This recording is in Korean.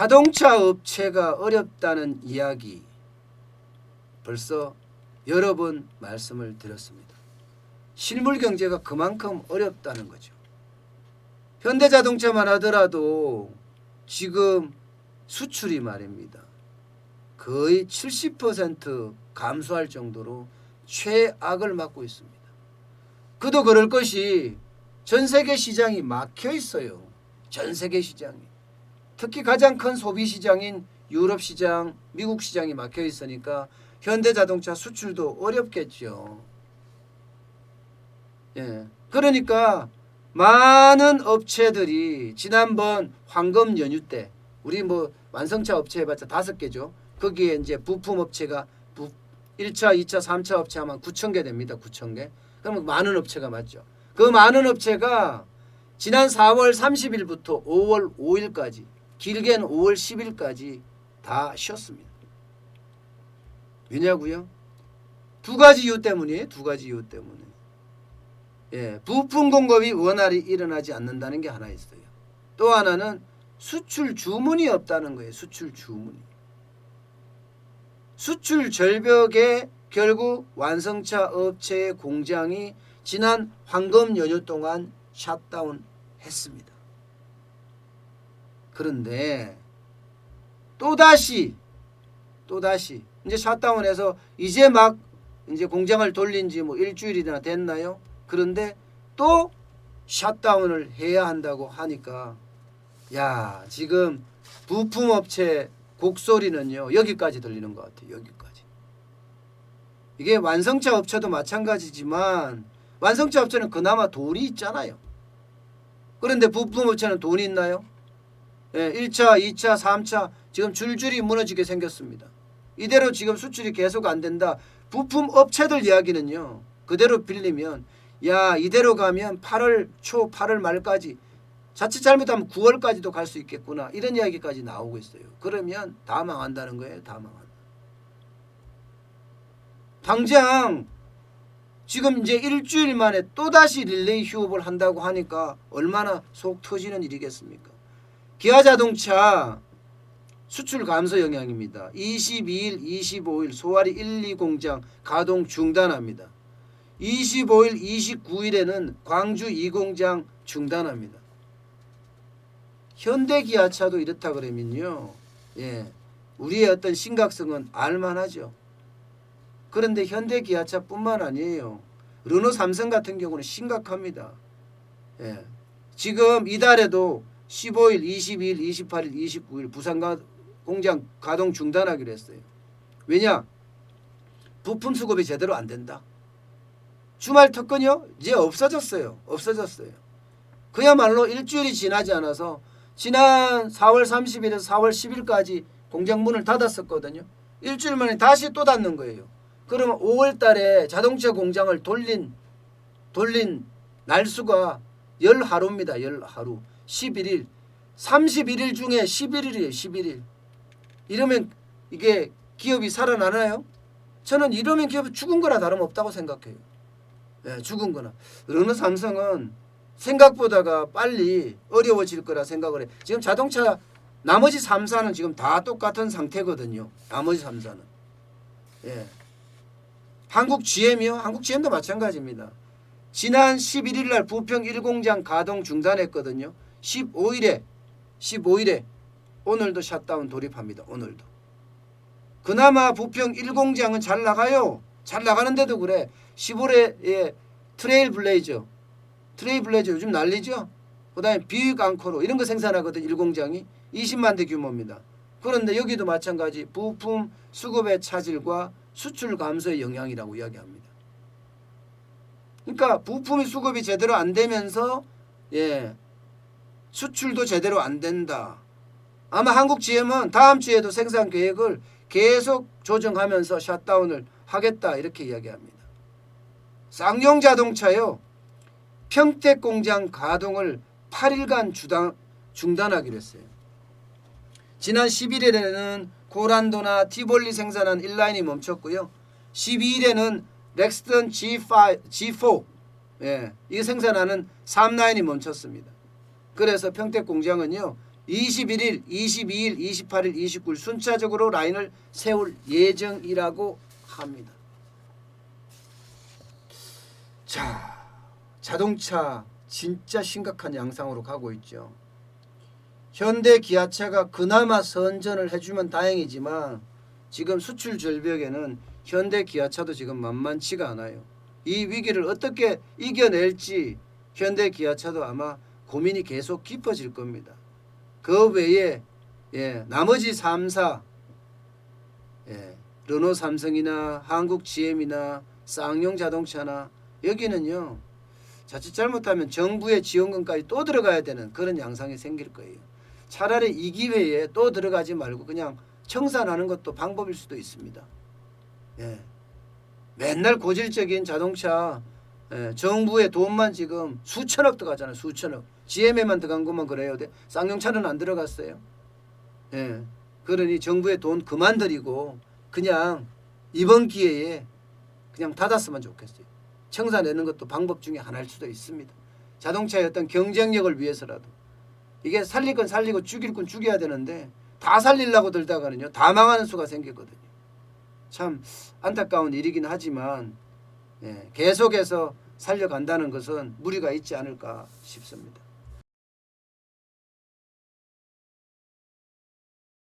자동차 업체가 어렵다는 이야기 벌써 여러 번 말씀을 드렸습니다. 실물 경제가 그만큼 어렵다는 거죠. 현대자동차만 하더라도 지금 수출이 말입니다. 거의 70% 감소할 정도로 최악을 맞고 있습니다. 그도 그럴 것이 전 세계 시장이 막혀 있어요. 전 세계 시장이. 특히 가장 큰 소비 시장인 유럽 시장, 미국 시장이 막혀 있으니까 현대자동차 수출도 어렵겠죠. 예. 그러니까 많은 업체들이 지난번 황금 연휴 때 우리 뭐 완성차 업체 해봤자 5개죠. 거기에 이제 부품 업체가 1차, 2차, 3차 업체 하면 9,000개 됩니다. 9,000개. 그러면 많은 업체가 맞죠. 그 많은 업체가 지난 4월 30일부터 5월 5일까지 길게는 5월 10일까지 다 쉬었습니다. 왜냐고요? 두 가지 이유 때문이에요. 두 가지 이유 때문에. 예, 부품 공급이 원활히 일어나지 않는다는 게 하나 있어요. 또 하나는 수출 주문이 없다는 거예요. 수출 주문이. 수출 절벽에 결국 완성차 업체의 공장이 지난 황금 연휴 동안 셧다운 했습니다. 그런데 또다시 이제 셧다운해서 이제 막 이제 공장을 돌린 지 뭐 일주일이나 됐나요? 그런데 또 셧다운을 해야 한다고 하니까 야, 지금 부품업체 곡소리는요 여기까지 들리는 것 같아요. 여기까지. 이게 완성차 업체도 마찬가지지만 완성차 업체는 그나마 돈이 있잖아요. 그런데 부품업체는 돈이 있나요? 예, 1차, 2차, 3차 지금 줄줄이 무너지게 생겼습니다. 이대로 지금 수출이 계속 안 된다. 부품업체들 이야기는요. 그대로 빌리면 야, 이대로 가면 8월 초 8월 말까지 자칫 잘못하면 9월까지도 갈 수 있겠구나. 이런 이야기까지 나오고 있어요. 그러면 다 망한다는 거예요. 다 망한다. 당장 지금 이제 일주일 만에 또다시 릴레이 휴업을 한다고 하니까 얼마나 속 터지는 일이겠습니까? 기아자동차 수출 감소 영향입니다. 22일, 25일 소아리 1, 2 공장 가동 중단합니다. 25일, 29일에는 광주 2공장 중단합니다. 현대기아차도 이렇다 그러면요. 예, 우리의 어떤 심각성은 알만하죠. 그런데 현대기아차뿐만 아니에요. 르노 삼성 같은 경우는 심각합니다. 예, 지금 이달에도 15일, 22일, 28일, 29일 부산 공장 가동 중단하기로 했어요. 왜냐? 부품 수급이 제대로 안 된다. 주말 특근이요? 이제 없어졌어요. 없어졌어요. 그야말로 일주일이 지나지 않아서 지난 4월 30일에서 4월 10일까지 공장 문을 닫았었거든요. 일주일 만에 다시 또 닫는 거예요. 그러면 5월 달에 자동차 공장을 돌린 날수가 10하루입니다. 10하루. 11일. 31일 중에 11일이에요. 11일. 이러면 이게 기업이 살아나나요? 저는 이러면 기업이 죽은 거나 다름없다고 생각해요. 예, 죽은 거나. 르노 삼성은 생각보다가 빨리 어려워질 거라 생각을 해. 지금 자동차 나머지 3사는 지금 다 똑같은 상태거든요. 나머지 3사는. 예. 한국 GM이요? 한국 GM도 마찬가지입니다. 지난 11일 날 부평 1공장 가동 중단했거든요. 15일에 오늘도 셧다운 돌입합니다. 오늘도. 그나마 부평 1공장은 잘 나가요. 잘 나가는데도 그래. 15일에 예, 트레일블레이저 요즘 난리죠. 그 다음에 비익 앙코로 이런 거 생산하거든. 1공장이 20만 대 규모입니다. 그런데 여기도 마찬가지 부품 수급의 차질과 수출 감소의 영향이라고 이야기합니다. 그러니까 부품이 수급이 제대로 안 되면서 예, 수출도 제대로 안 된다. 아마 한국 GM은 다음 주에도 생산 계획을 계속 조정하면서 셧다운을 하겠다 이렇게 이야기합니다. 쌍용 자동차요. 평택 공장 가동을 8일간 중단하기로 했어요. 지난 11일에는 고란도나 티볼리 생산한 1라인이 멈췄고요. 12일에는 렉스턴 G4 예, 이 생산하는 3라인이 멈췄습니다. 그래서 평택 공장은요. 21일, 22일, 28일, 29일 순차적으로 라인을 세울 예정이라고 합니다. 자, 자동차 진짜 심각한 양상으로 가고 있죠. 현대 기아차가 그나마 선전을 해주면 다행이지만 지금 수출 절벽에는 현대 기아차도 지금 만만치가 않아요. 이 위기를 어떻게 이겨낼지 현대 기아차도 아마 고민이 계속 깊어질 겁니다. 그 외에 나머지 3사 르노 삼성이나 한국 GM이나 쌍용 자동차나 여기는요 자칫 잘못하면 정부의 지원금까지 또 들어가야 되는 그런 양상이 생길 거예요. 차라리 이 기회에 또 들어가지 말고 그냥 청산하는 것도 방법일 수도 있습니다. 맨날 고질적인 자동차 정부의 돈만 지금 수천억 들어가잖아요. 수천억. GM에만 들어간 것만 그래요. 쌍용차는 안 들어갔어요. 그러니 정부의 돈 그만 들이고 그냥 이번 기회에 그냥 닫았으면 좋겠어요. 청산내는 것도 방법 중에 하나일 수도 있습니다. 자동차의 어떤 경쟁력을 위해서라도. 이게 살릴 건 살리고 죽일 건 죽여야 되는데 다 살리려고 들다가는요 다 망하는 수가 생겼거든요. 참 안타까운 일이긴 하지만 계속해서 살려간다는 것은 무리가 있지 않을까 싶습니다.